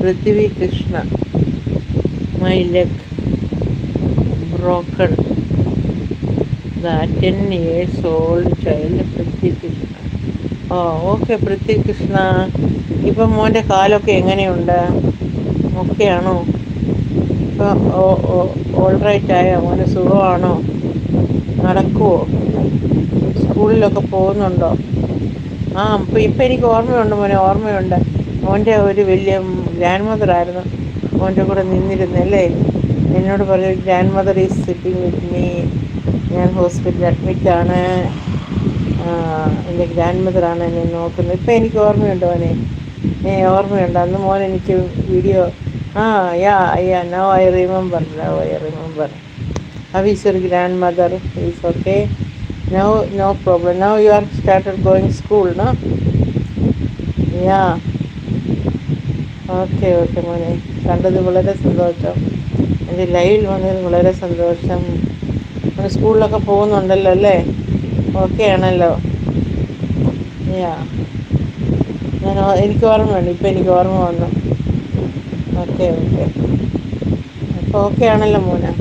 Prithvi Krishna, my leg broken, the 10 years old child Prithvi Krishna. Oh okay Prithvi Krishna. ഇപ്പം മോൻ്റെ കാലൊക്കെ എങ്ങനെയുണ്ട്? ഓക്കെയാണോ? ഇപ്പം ഓൾറൈറ്റ് ആയോ? മോന് സുഖമാണോ? നടക്കുവോ? സ്കൂളിലൊക്കെ പോകുന്നുണ്ടോ? ഇപ്പം എനിക്ക് ഓർമ്മയുണ്ട് മോനെ, ഓർമ്മയുണ്ട്. മോൻ്റെ ഒരു വലിയ ഗ്രാൻഡ് മദറായിരുന്നു മോൻ്റെ കൂടെ നിന്നിരുന്നല്ലേ. എന്നോട് പറയും grand mother is sitting with me, ഞാൻ ഹോസ്പിറ്റലിൽ അഡ്മിറ്റാണ്, എൻ്റെ ഗ്രാൻഡ് മദറാണ് എന്നെ നോക്കുന്നത്. ഇപ്പം എനിക്ക് ഓർമ്മയുണ്ട് മോനെ, ഓർമ്മയുണ്ട്. അന്ന് മോൻ എനിക്ക് video now I remember. How is your grand mother? Is okay now, no problem. Now you are started going school, no? Ya okay okay മോനെ, കണ്ടത് വളരെ സന്തോഷം. എൻ്റെ ലൈവിൽ വന്നതിൽ വളരെ സന്തോഷം. മോനെ സ്കൂളിലൊക്കെ പോകുന്നുണ്ടല്ലോ അല്ലേ? ഓക്കെ ആണല്ലോ? യാ എനിക്ക് ഓർമ്മയുണ്ട്, ഇപ്പം എനിക്ക് ഓർമ്മ വന്നു. ഓക്കെ ഓക്കെ, അപ്പോൾ ഓക്കെ ആണല്ലോ മോനെ?